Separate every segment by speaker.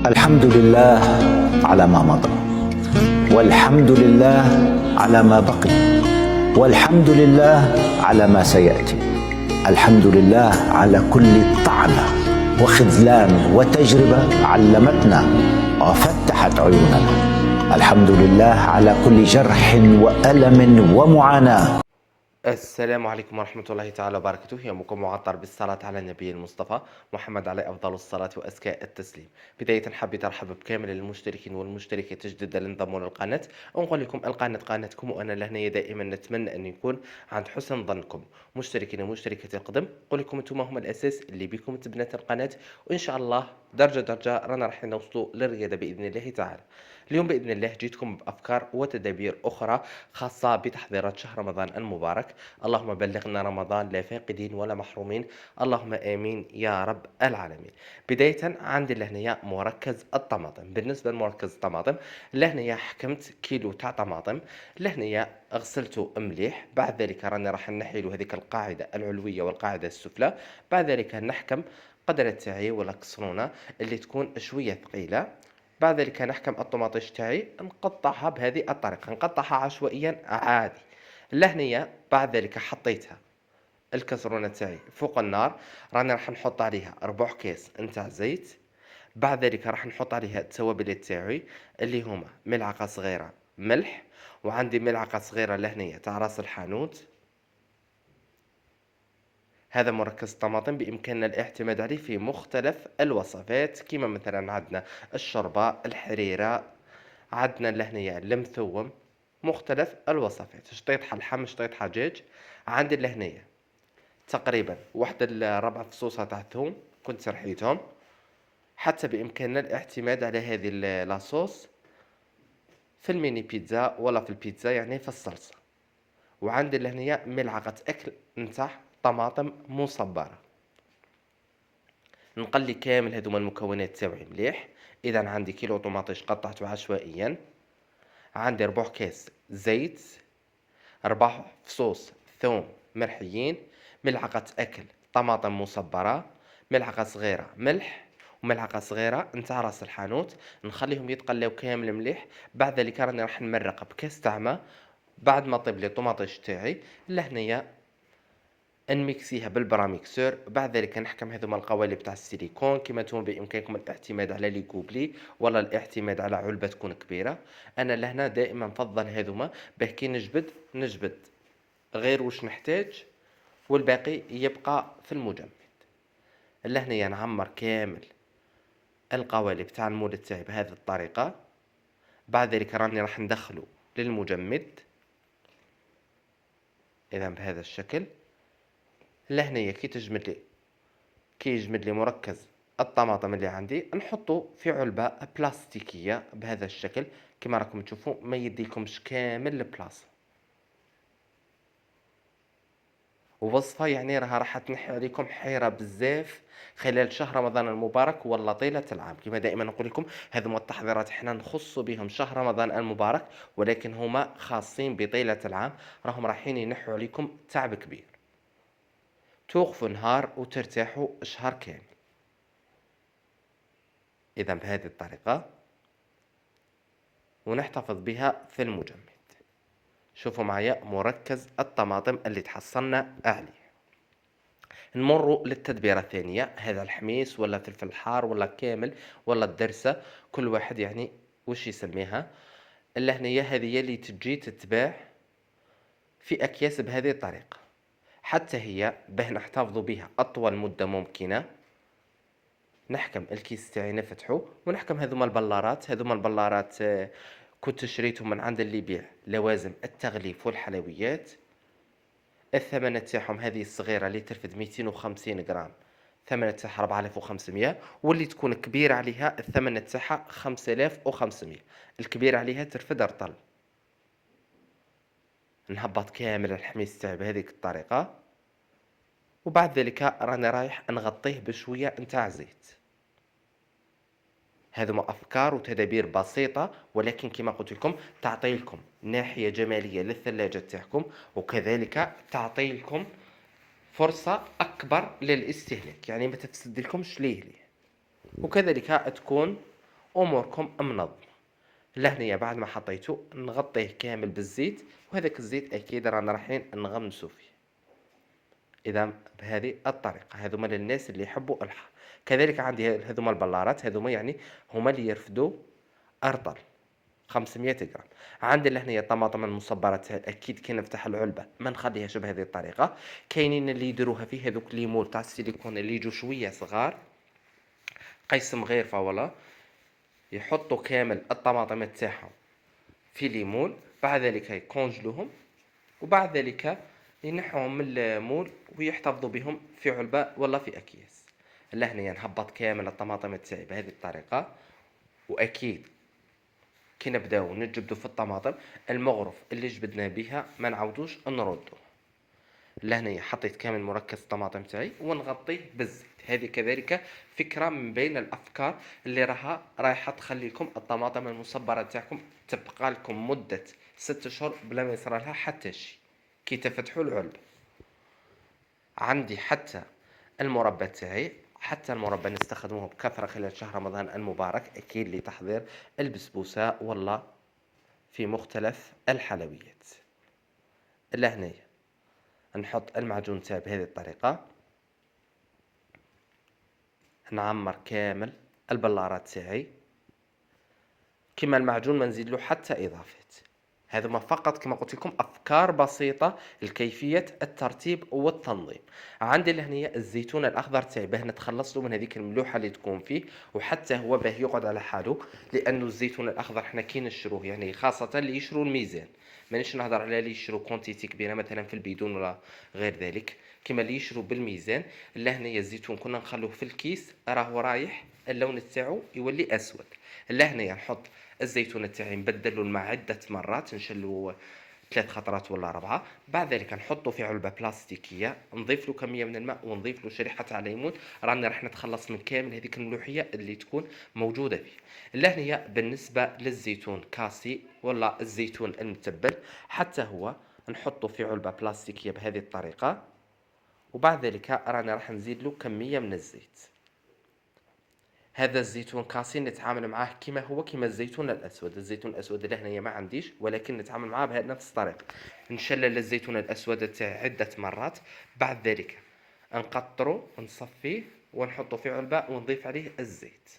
Speaker 1: الحمد لله على ما مضى، والحمد لله على ما بقي، والحمد لله على ما سيأتي. الحمد لله على كل طعنة وخذلان وتجربة علمتنا وفتحت عيوننا. الحمد لله على كل جرح وألم ومعاناة.
Speaker 2: السلام عليكم ورحمة الله تعالى وبركاته. يومكم معطر بالصلاة على النبي المصطفى محمد عليه أفضل الصلاة وأزكى التسليم. بداية حبيت أرحب بكامل المشتركين والمشتركات جدد اللي انضموا للقناة، ونقول لكم القناة قناتكم، وأنا لهنا دائما نتمنى أن يكون عند حسن ظنكم. مشتركين ومشتركات القدم، نقول لكم أنتم هم الأساس اللي بكم تبنت القناة، وإن شاء الله درجة درجة رانا راح نوصلوا للرياضة بإذن الله تعالى. اليوم بإذن الله جيتكم بأفكار وتدابير أخرى خاصة بتحضيرات شهر رمضان المبارك. اللهم بلغنا رمضان لا فاقدين ولا محرومين، اللهم آمين يا رب العالمين. بداية عندي لهنيا مركز الطماطم. بالنسبة لمركز الطماطم لهنيا حكمت كيلو تاع طماطم، لهنيا غسلته مليح، بعد ذلك راني راح نحيلو هذيك القاعدة العلوية والقاعدة السفلى، بعد ذلك نحكم قدرة تاعي ولا كسرونة اللي تكون شوية ثقيلة. بعد ذلك نحكم الطماطيش تاعي نقطعها بهذه الطريقة، نقطعها عشوائيا عادي. لهنية بعد ذلك حطيتها الكسرونة تاعي فوق النار، راني راح نحط عليها ربع كاس نتاع زيت، بعد ذلك راح نحط عليها التوابل تاعي اللي هما ملعقة صغيرة ملح، وعندي ملعقة صغيرة لهنية تاع راس الحانوت. هذا مركز الطماطم بإمكاننا الاعتماد عليه في مختلف الوصفات، كما مثلا عندنا الشوربة، الحريرة، عندنا لهنيا المثوم، مختلف الوصفات، شطيط اللحم، شطيط دجاج. عندي لهنيا تقريبا واحد الربع فصوصة تاع ثوم كنت سرحيتهم، حتى بإمكاننا الاعتماد على هذه لاصوص في الميني بيتزا ولا في البيتزا، يعني في الصلصة. وعندي لهنيا ملعقة أكل نتاع طماطم مصبرة. نقلي كامل هذوما المكونات تاوعي مليح. إذا عندي كيلو طماطيش قطعته عشوائيا، عندي ربع كاس زيت، 4 فصوص ثوم مرحيين، ملعقة أكل طماطم مصبرة، ملعقة صغيرة ملح، وملعقة صغيرة نتاع راس الحانوت. نخليهم يتقلاو كامل مليح. بعد ذلك راني راح نمرق بكاس تاع ما. بعد ما طيب لي الطماطيش تاعي لهنيا نميكسيها بالبراميكسور. بعد ذلك نحكم هذوما القوالب تاع السيليكون، كما نتوما بامكانكم الاعتماد على لي كوبلي ولا الاعتماد على علبه تكون كبيره. انا لهنا دائما نفضل هذوما، باه كي نجبد غير واش نحتاج، والباقي يبقى في المجمد. لهنا نعمر كامل القوالب تاع المولد تاعي بهذه الطريقه. بعد ذلك راني راح ندخله للمجمد، اذا بهذا الشكل. لهنايا كي يجمد لي مركز الطماطم اللي عندي، نحطه في علبة بلاستيكية بهذا الشكل، كما راكم تشوفوا ما يديكمش كامل البلاصة. ووصفة يعني راها راح تنحي عليكم حيرة بزاف خلال شهر رمضان المبارك ولا طيلة العام. كما دائما نقول لكم هذوما التحضيرات احنا نخص بهم شهر رمضان المبارك، ولكن هما خاصين بطيلة العام، راهم رايحين ينحوا عليكم تعب كبير. توقفوا نهار وترتاحوا شهر كامل. إذا بهذه الطريقة ونحتفظ بها في المجمد. شوفوا معايا مركز الطماطم اللي تحصلنا عليه. نمر للتدبيرة الثانية. هذا الحميص ولا فلفل حار ولا كامل ولا الدرسة، كل واحد يعني وش يسميها. اللهنية هذه اللي تجي تتباع في أكياس بهذه الطريقة، حتى هي باه نحتفظ بها أطول مدة ممكنة. نحكم الكيس تاعي نفتحه ونحكم هذوما البلارات كنت شريتهم من عند اللي يبيع لوازم التغليف والحلويات. الثمن تاعهم هذه الصغيرة اللي ترفد 250 غرام ثمن تاعها 4500، واللي تكون كبيرة عليها الثمن تاعها 5500. الكبيرة عليها ترفد رطل. نهبط كامل الحميص تاعي بهذه الطريقة، وبعد ذلك راني رايح نغطيه بشوية نتاع زيت. هذوما افكار وتدابير بسيطه، ولكن كما قلت لكم تعطي لكم ناحيه جماليه للثلاجه تاعكم، وكذلك تعطي لكم فرصه اكبر للاستهلاك، يعني ما تفسد لكمش ليه. وكذلك تكون اموركم منظمه. لهنيا بعد ما حطيته نغطيه كامل بالزيت، وهذاك الزيت اكيد رانا رايحين نغمسوا فيه. اذا بهذه الطريقه هذوما للناس اللي يحبوا الحار. كذلك عندي هذوما البلارات، هذوما يعني هما اللي يرفدوا ارطل 500 غرام. عندي لهنا الطماطم المصبره تاعي اكيد كي نفتح العلبه ما نخليهاش بهذه الطريقه. كاينين اللي يديروها فيه هذوك ليمون تاع السيليكون اللي يجوا شويه صغار، قيس مغيرفه ولا، يحطوا كامل الطماطم تاعهم في ليمون، بعد ذلك يكونجلوهم، وبعد ذلك ينحوهم من المول ويحتفظوا بهم في علبة ولا في أكياس. لهنا نهبط كامل الطماطم تاعي بهذه الطريقة. وأكيد كي نبداو نجبدو في الطماطم، المغرف اللي جبدنا بها ما نعاودوش نردو. لهنا حطيت كامل مركز الطماطم تاعي ونغطيه بالزيت. هذه كذلك فكرة من بين الأفكار اللي رايحة تخلي لكم الطماطم المصبرة تاعكم تبقى لكم مدة 6 شهور بلا ما يصير لها حتى شيء كي تفتحوا العلبة. عندي حتى المربى تاعي، حتى المربى نستخدموه بكثرة خلال شهر رمضان المبارك، أكيد لتحضير البسبوسة ولا في مختلف الحلويات. لهنايا نحط المعجون تاعي بهذه الطريقة، نعمر كامل البلارات تاعي كما المعجون، ما نزيد له حتى اضافات. هذا ما فقط كما قلت لكم افكار بسيطه لكيفيه الترتيب والتنظيم. عندي لهنيه الزيتون الاخضر تاعي باه نتخلص له من هذيك الملوحه اللي تكون فيه، وحتى هو باه يقعد على حاله، لانه الزيتون الاخضر حنا كي نشروه يعني خاصه اللي يشروا الميزان، مانيش نهضر على اللي يشروا كونتيتي كبيره مثلا في البيدون ولا غير ذلك، كما اللي يشروا بالميزان. لهنايا الزيتون كنا نخلوه في الكيس راهو رايح اللون تاعو يولي اسود. لهنايا نحط الزيتون تاعي نبدلو الماء عدة مرات، نشلو 3 خطرات ولا 4. بعد ذلك نحطه في علبة بلاستيكية، نضيف له كمية من الماء ونضيف له شريحة تاع ليمون، راني راح نتخلص من كامل هذيك الملوحية اللي تكون موجودة فيه. لهنيا بالنسبة للزيتون كاسي ولا الزيتون المتبل، حتى هو نحطه في علبة بلاستيكية بهذه الطريقة، وبعد ذلك رانا راح نزيد له كمية من الزيت. هذا الزيتون كاسي نتعامل معاه كما هو كما الزيتون الأسود. الزيتون الأسود لهنا ما عنديش، ولكن نتعامل معاه بنفس الطريقة. نشلل الزيتون الأسود تاعي عدة مرات، بعد ذلك نقطره ونصفيه ونحطه في علبة ونضيف عليه الزيت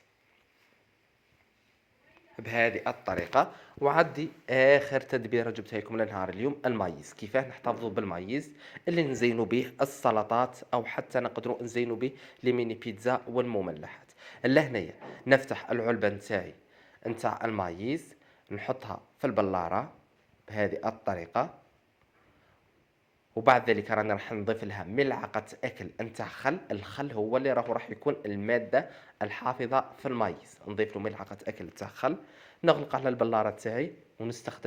Speaker 2: بهذه الطريقة. وعدي آخر تدبيرة جبتها لكم لنهار اليوم، المايز. كيفاه نحتفظوا بالمايز اللي نزينوا به السلطات، أو حتى نقدروا نزينوا به لميني بيتزا والمملحات. لهنايا نفتح العلبة نتاع المايز، نحطها في البلارة بهذه الطريقة، وبعد ذلك رانا راح نضيف لها ملعقة أكل نتاع خل. الخل هو اللي راح يكون المادة الحافظة في المايز. نضيف له ملعقة أكل نتاع خل، نغلق على البلارة تاعي ونستخدم